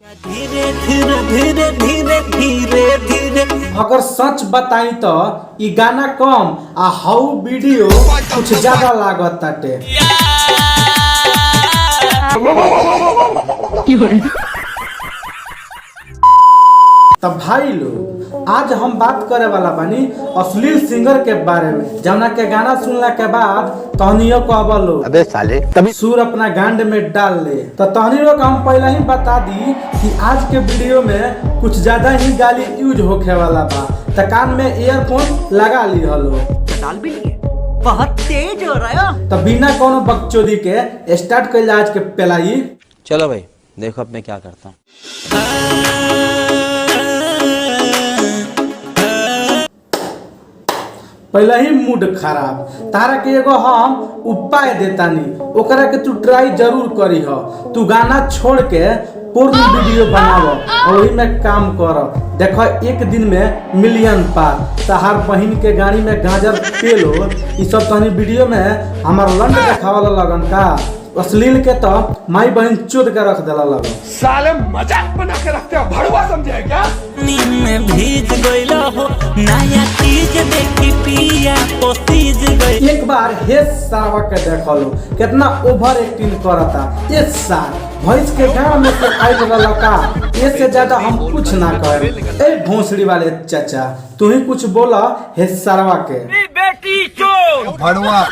धीरे धीरे धीरे धीरे धीरे धीरे अगर सच बताई तो ई गाना कम आ हाउ वीडियो कुछ ज्यादा लागत ताटे। तब भाई लोग आज हम बात करे वाला बानी अश्लील सिंगर के बारे में, जमुना के गाना सुनला के बाद तहनियों को अबलो अबे साले तभी सुर अपना गांड में डाल ले। तो तहनियों को हम पहले ही बता दी कि आज के वीडियो में कुछ ज्यादा ही गाली यूज होखे वाला बा, तो कान में ईयरफोन लगा ली हलो। डाल भी लिए बहुत तेज हो रहा है। तो बिना कोनो बकचोदी के स्टार्ट कर आज के पहलाई। चलो भाई देखो अब मैं क्या करता हूँ। पहले ही मूड खराब, तारा के एगो हम उपाय देतानी, ओकरा के तू ट्राई जरूर करी हो। तू गाना छोड़ के पूर्ण वीडियो बनाव और वही में काम कर। देखो एक दिन में मिलियन पार। तहार बहन के गाड़ी में गाजर तेल हो, ये सब तहनी वीडियो में हमार लंड देखावला लगन का। अश्लील के तो माई बहन चोद के रख देला लगन। साले मजाक बना के रखते हो, भड़वा समझे क्या? नींद में भीज गइला हो, नया चीज देखी पिया पोसीज गइल। एक बार हे सावा के देखलो कितना ओवर एक्टिंग करता। एक साल भैंस के गांव में से आइल वाला का, इससे ज्यादा हम कुछ ना कहे। ए भोंसड़ी वाले चाचा तू ही कुछ बोला हे सारवा के। बेटी चो भड़वा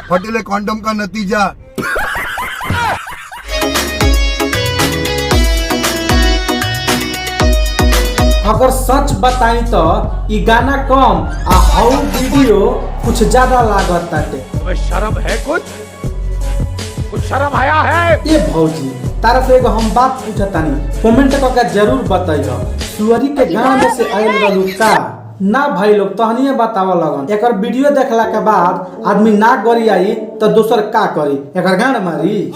फटेले कॉन्डम का नतीजा। अगर सच बताई तो ई गाना कम आ हाउ वीडियो कुछ ज्यादा लागत ताटे। शर्म है कुछ शर्म आया है? ये भौजी तारा से एगो हम बात पूछतानी, कमेंट करके जरूर बताइयो। सुअरी के गांव में से आइल रहलू का ना भाई लोग तहनिए बतावा लगन। एकर वीडियो देखला के बाद आदमी ना गरी आई तो दोसर का करी, एकर गांड मारी।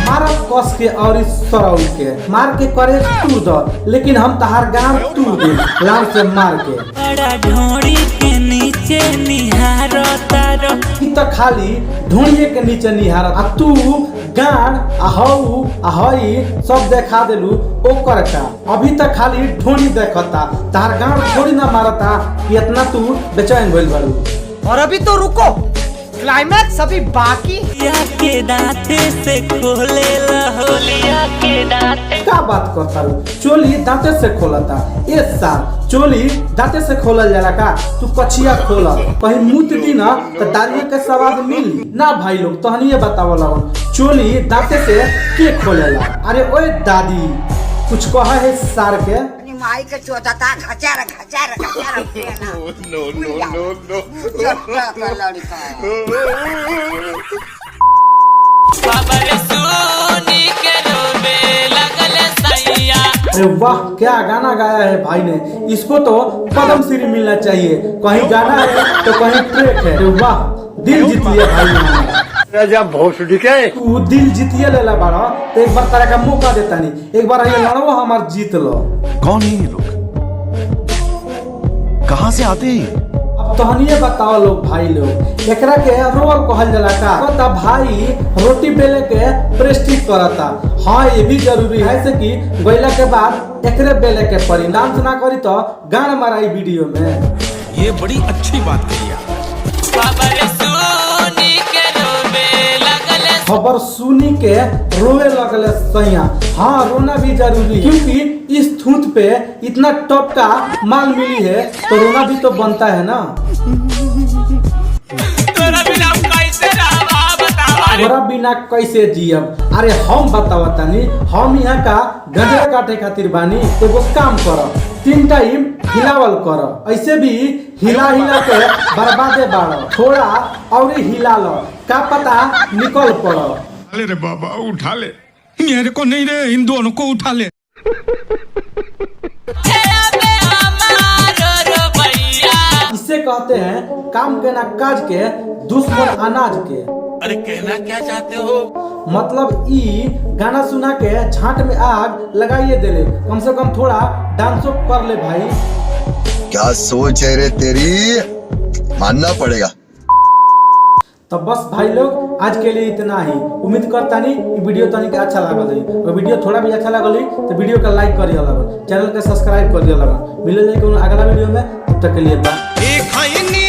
मारा कस के और सरौ के मार के करे तू द, लेकिन हम तहार गांव तू दे लाल से मार के। बड़ा ढोड़ी के नीचे निहारो तारो, ई तो खाली ढूंढिए के नीचे निहारत आ तू गान आहू आहई सब देखा देलू ओकर का। अभी तक खाली ढूंढी देखता, तार गान थोड़ी ना मारता कि इतना तू बेचैन भइल बारू। और अभी तो रुको, क्लाइमैक्स अभी बाकी। लिया के दांते से खोले लहोलिया के दांते। क्या बात करता रू, चोली दांते से खोलता। एक साल चोली दांते से खोलल जाला का, तू कछिया खोला कहीं मुत दी ना तो दालिये के स्वाद मिली ना। भाई लोग तहनिए बतावा लगन चोली दांते से के खोलेला। अरे ओए दादी कुछ कहा है सार के माई के चोदता घचार घचार घचार फेना। नो नो नो नो का लड़का खबर सुनी के रोवे लगले सैया। अरे वाह क्या गाना गाया है भाई ने, इसको तो पद्मश्री मिलना चाहिए। कहीं गाना है तो कहीं ट्रैक है। अरे वाह दिल जीत लिया भाई ने। तू दिल जीतिए लेला बाड़ा तो एक बार तारा का मौका देता नहीं, एक बार ये लड़ो हमार जीत लो। कौन है ये लोग, कहां से आते हैं? अब तहनिए बताओ लोग भाई लोग एकरा के रोल कहल जाला का। तो भाई रोटी बेले के प्रेस्टिज करता। हाँ ये भी जरूरी है से कि गइला के बाद एकरे बेले के परी, डांस ना करी तो गान माराई वीडियो में। ये बड़ी अच्छी बात कही आप। खबर सुनी के रोवे लगले खबर सुनी के रोवे लगले सैया। हाँ रोना भी जरूरी है, क्योंकि इस थूत पे इतना टॉप का माल मिली है तो रोना भी तो बनता है ना। तोरा बिना कैसे जियब? अरे हम बतावतानी, हम यहाँ का गजर काटे खातिर बानी। एगो काम कर, 3 टाइम हिलावल कर, ऐसे भी हिला हिला के बर्बादे बाड़। थोड़ा और हिला लो, का पता निकल पड़ो। अरे रे बाबा उठा ले, मेरे को नहीं रे, इन दोनों को उठा ले। इसे कहते हैं काम के ना काज के, दुश्मन अनाज के। अरे कहना क्या चाहते हो? मतलब ई गाना सुना के झांट में आग लगाइए दे ले, कम से कम थोड़ा डांसो कर ले भाई। क्या सोच है रे तेरी, मानना पड़ेगा। तो बस भाई लोग आज के लिए इतना ही। उम्मीद करता नहीं ये वीडियो तनिक अच्छा लागल है, और वीडियो थोड़ा भी अच्छा लागल तो वीडियो का लाइक करिए लगन, चैनल का सब्सक्राइब करिए लगन। मिले जाए अगला वीडियो में, तब तक के लिए बाय।